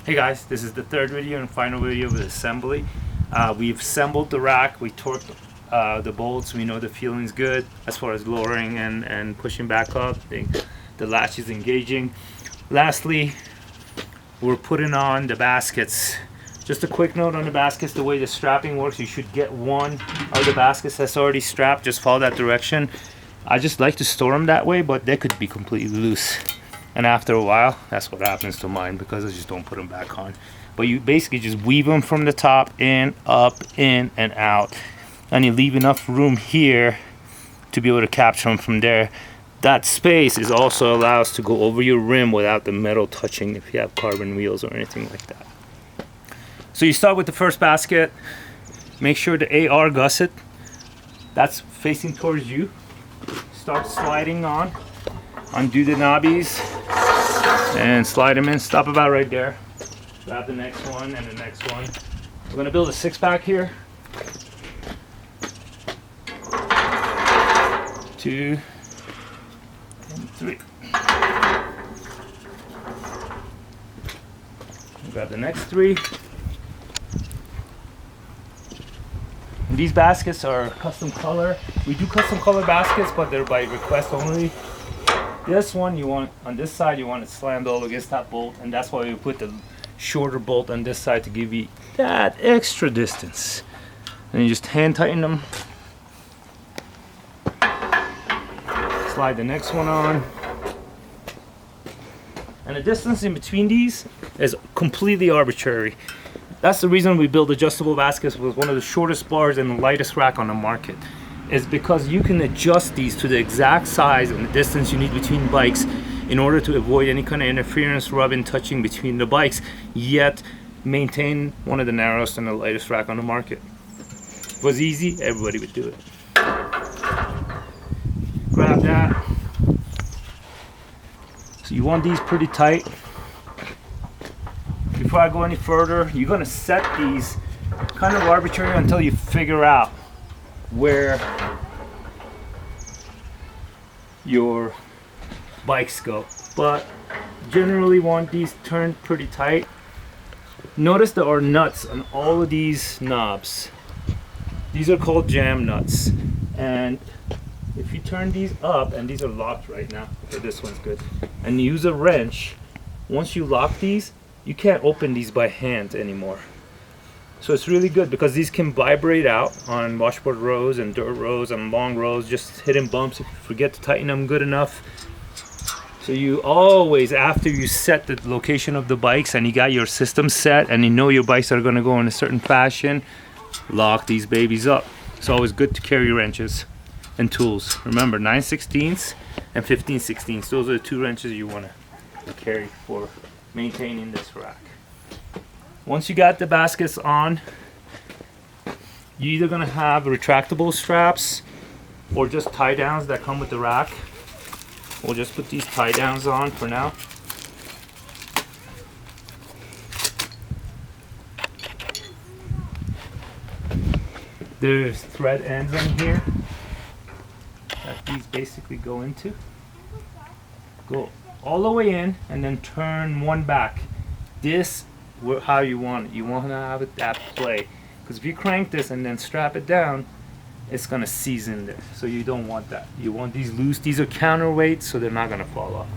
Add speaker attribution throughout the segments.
Speaker 1: Hey guys, this is the third video and final video of the assembly. We've assembled the rack, we torqued the bolts, we know the feeling's good as far as lowering and pushing back up. The latch is engaging. Lastly, we're putting on the baskets. Just a quick note on the baskets, the way the strapping works, you should get one of the baskets that's already strapped, just follow that direction. I just like to store them that way, but they could be completely loose. And after a while, that's what happens to mine because I just don't put them back on. But you basically just weave them from the top, in, up, in, and out. And you leave enough room here to be able to capture them from there. That space is also allows to go over your rim without the metal touching if you have carbon wheels or anything like that. So you start with the first basket. Make sure the AR gusset, that's facing towards you. Start sliding on. Undo the knobbies and slide them in. Stop about right there. Grab the next one and the next one. We're going to build a 6-pack here. 2 and 3. Grab the next 3. And these baskets are custom color. We do custom color baskets, but they're by request only. This one you want on this side, you want it slammed all against that bolt, and that's why we put the shorter bolt on this side to give you that extra distance. And you just hand tighten them. Slide the next one on. And the distance in between these is completely arbitrary. That's the reason we build adjustable baskets with one of the shortest bars and the lightest rack on the market. Is because you can adjust these to the exact size and the distance you need between bikes in order to avoid any kind of interference, rubbing, touching between the bikes, yet maintain one of the narrowest and the lightest rack on the market. If it was easy, everybody would do it. Grab that. So you want these pretty tight. Before I go any further, you're gonna set these kind of arbitrary until you figure out where your bikes go, but generally want these turned pretty tight. Notice there are nuts on all of these knobs. These are called jam nuts, and if you turn these up, and these are locked right now, so this one's good, and use a wrench, once you lock these, you can't open these by hand anymore. So it's really good because these can vibrate out on washboard roads and dirt roads and long roads, just hitting bumps if you forget to tighten them good enough. So you always, after you set the location of the bikes and you got your system set and you know your bikes are going to go in a certain fashion, lock these babies up. It's always good to carry wrenches and tools. Remember, 9/16 and 15/16. Those are the 2 wrenches you want to carry for maintaining this rack. Once you got the baskets on, you're either gonna have retractable straps or just tie downs that come with the rack. We'll just put these tie downs on for now. There's thread ends on here that these basically go into. Go all the way in and then turn one back. This how you want it. You want to have it that play, because if you crank this and then strap it down, it's gonna seize in there. So you don't want that. You want these loose. These are counterweights, so they're not gonna fall off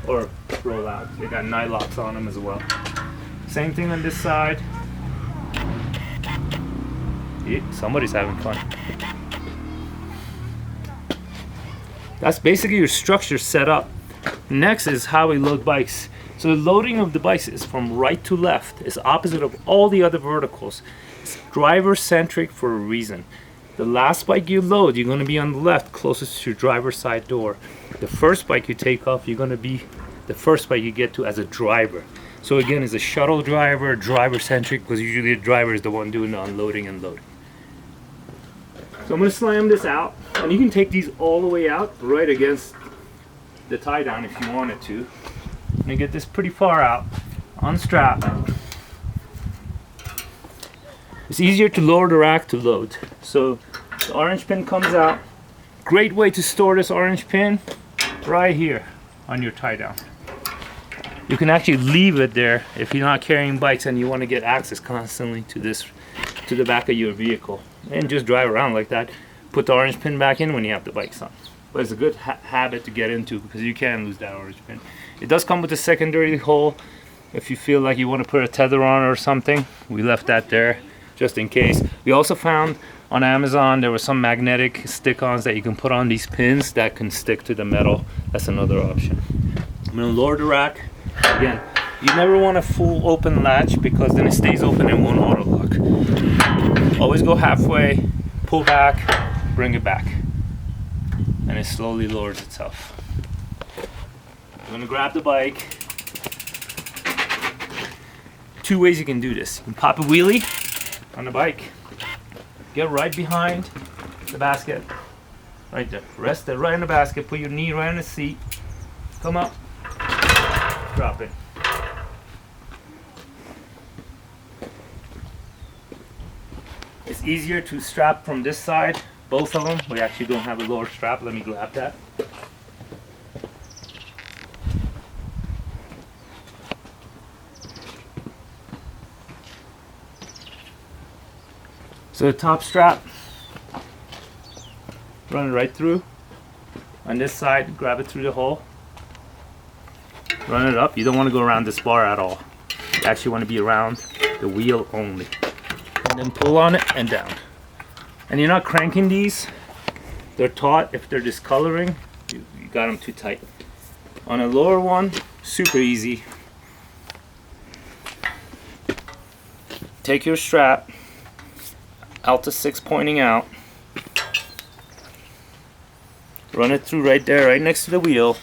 Speaker 1: or roll out. They got nylocks on them as well. Same thing on this side. Yeah, somebody's having fun. That's basically your structure set up. Next is how we load bikes. So the loading of the bikes is from right to left. It's opposite of all the other verticals. It's driver-centric for a reason. The last bike you load, you're going to be on the left, closest to your driver's side door. The first bike you take off, you're going to be the first bike you get to as a driver. So again, it's a shuttle driver, driver-centric, because usually the driver is the one doing the unloading and loading. So I'm going to slam this out, and you can take these all the way out, right against the tie down if you wanted to. I'm going to get this pretty far out, unstrap. It's easier to lower the rack to load. So the orange pin comes out. Great way to store this orange pin, right here on your tie down. you can actually leave it there if you're not carrying bikes and you want to get access constantly to the back of your vehicle, and just drive around like that. Put the orange pin back in when you have the bikes on. But it's a good habit to get into because you can lose that orange pin. It does come with a secondary hole if you feel like you want to put a tether on or something. We left that there just in case. We also found on Amazon there were some magnetic stick-ons that you can put on these pins that can stick to the metal. That's another option. I'm going to lower the rack. Again, you never want a full open latch because then it stays open and won't auto lock. Always go halfway, pull back, bring it back, and it slowly lowers itself. I'm going to grab the bike. Two ways you can do this. You can pop a wheelie on the bike, get right behind the basket, right there. Rest it right in the basket, put your knee right in the seat, come up, drop it. It's easier to strap from this side, both of them. We actually don't have a lower strap. Let me grab that. So the top strap, run it right through. On this side, grab it through the hole. Run it up. You don't want to go around this bar at all. You actually want to be around the wheel only. And then pull on it and down. And you're not cranking these. They're taut. If they're discoloring, you got them too tight. On a lower one, super easy. Take your strap, ALTA 6 pointing out, run it through right there, right next to the wheel,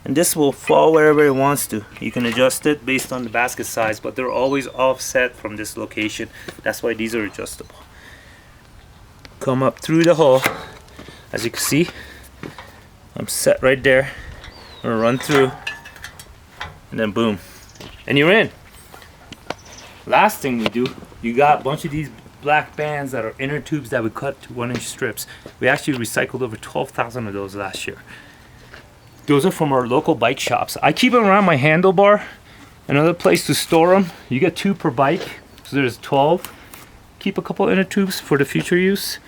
Speaker 1: and this will fall wherever it wants to. You can adjust it based on the basket size, but they're always offset from this location. That's why these are adjustable. Come up through the hole. As you can see, I'm set right there. I'm gonna run through, and then boom, and you're in. Last thing we do, you got a bunch of these black bands that are inner tubes that we cut to 1-inch strips. We actually recycled over 12,000 of those last year. Those are from our local bike shops. I keep them around my handlebar. Another place to store them. You get 2 per bike, so there's 12. Keep a couple inner tubes for the future use.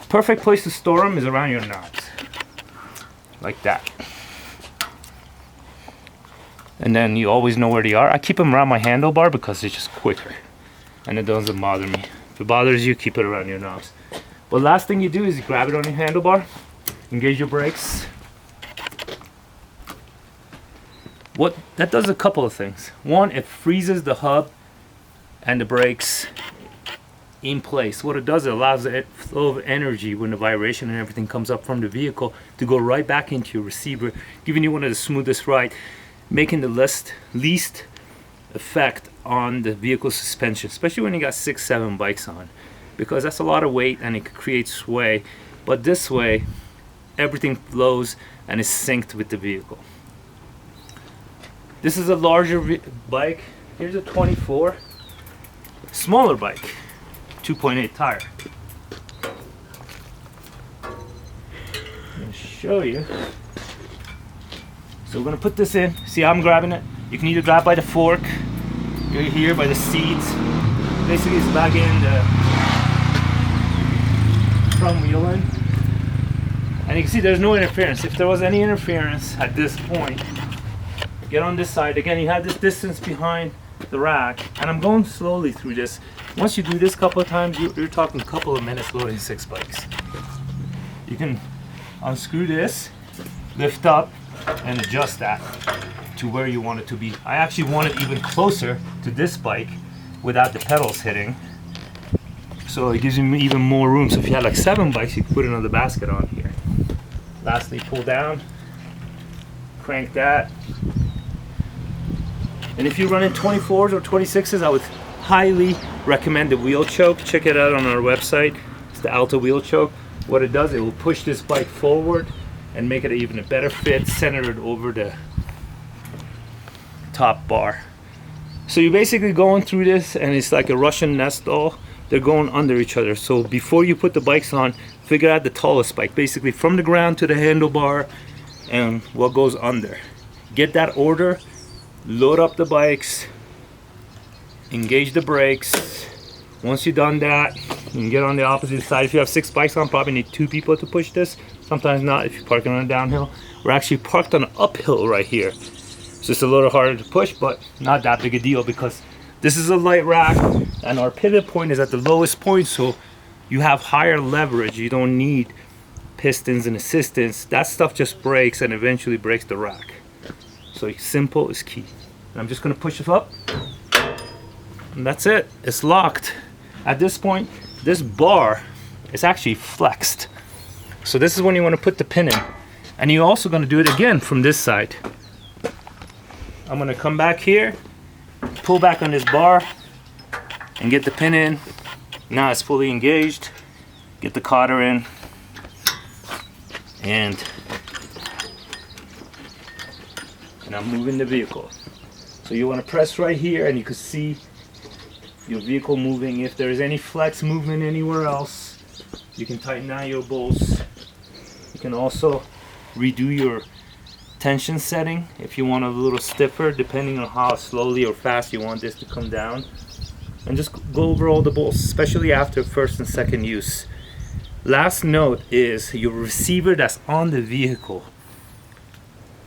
Speaker 1: Perfect place to store them is around your knobs, like that. And then you always know where they are. I keep them around my handlebar because it's just quicker and it doesn't bother me. If it bothers you, keep it around your knobs. But last thing you do is you grab it on your handlebar, engage your brakes. What that does a couple of things. One, it freezes the hub and the brakes in place. What it does, it allows the flow of energy when the vibration and everything comes up from the vehicle to go right back into your receiver, giving you one of the smoothest rides, making the least effect on the vehicle suspension, especially when you got 6-7 bikes on, because that's a lot of weight and it could create sway. But this way everything flows and is synced with the vehicle. This is a larger bike. Here's a 24, smaller bike, 2.8 tire. I'm gonna show you. So we're gonna put this in. See how I'm grabbing it? You can either grab by the fork, you're here by the seats. Basically it's back in the front wheel in. And you can see there's no interference. If there was any interference at this point, get on this side. Again, you have this distance behind the rack. And I'm going slowly through this. Once you do this a couple of times, you're talking a couple of minutes loading 6 bikes. You can unscrew this, lift up, and adjust that to where you want it to be. I actually want it even closer to this bike without the pedals hitting, so it gives you even more room. So if you had like 7 bikes, you could put another basket on here. Lastly, pull down, crank that, and if you're running 24s or 26s, I would highly recommend the wheel choke. Check it out on our website. It's the ALTA wheel choke. What it does, it will push this bike forward and make it even a better fit, centered over the top bar. So you're basically going through this, and it's like a Russian nest doll. They're going under each other. So before you put the bikes on, figure out the tallest bike, basically from the ground to the handlebar and what goes under. Get that order, load up the bikes, engage the brakes. Once you've done that, you can get on the opposite side. If you have 6 bikes on, probably need 2 people to push this. Sometimes not if you're parking on a downhill. We're actually parked on an uphill right here. It's just a little harder to push, but not that big a deal because this is a light rack and our pivot point is at the lowest point, so you have higher leverage. You don't need pistons and assistance. That stuff just breaks and eventually breaks the rack. So simple is key. And I'm just gonna push it up. And that's it, it's locked. At this point, this bar is actually flexed. So this is when you wanna put the pin in. And you're also gonna do it again from this side. I'm gonna come back here, pull back on this bar, and get the pin in. Now it's fully engaged. Get the cotter in. And I'm moving the vehicle. So you wanna press right here and you can see your vehicle moving. If there's any flex movement anywhere else, you can tighten down your bolts. You can also redo your tension setting if you want it a little stiffer, depending on how slowly or fast you want this to come down. And just go over all the bolts, especially after first and second use. Last note is your receiver that's on the vehicle.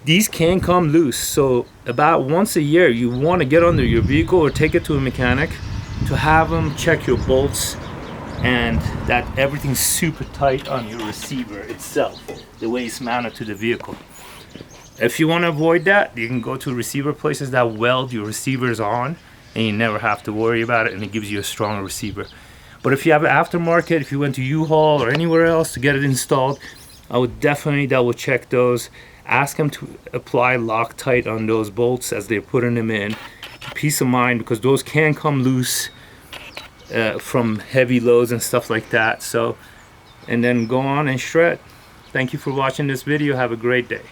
Speaker 1: These can come loose, so about once a year you want to get under your vehicle or take it to a mechanic to have them check your bolts and that everything's super tight on your receiver itself, the way it's mounted to the vehicle. If you want to avoid that, you can go to receiver places that weld your receivers on and you never have to worry about it, and it gives you a stronger receiver. But if you have an aftermarket, if you went to U-Haul or anywhere else to get it installed, I would definitely double check those. Ask them to apply Loctite on those bolts as they're putting them in. Peace of mind, because those can come loose from heavy loads and stuff like that. So, and then go on and shred. Thank you for watching this video. Have a great day.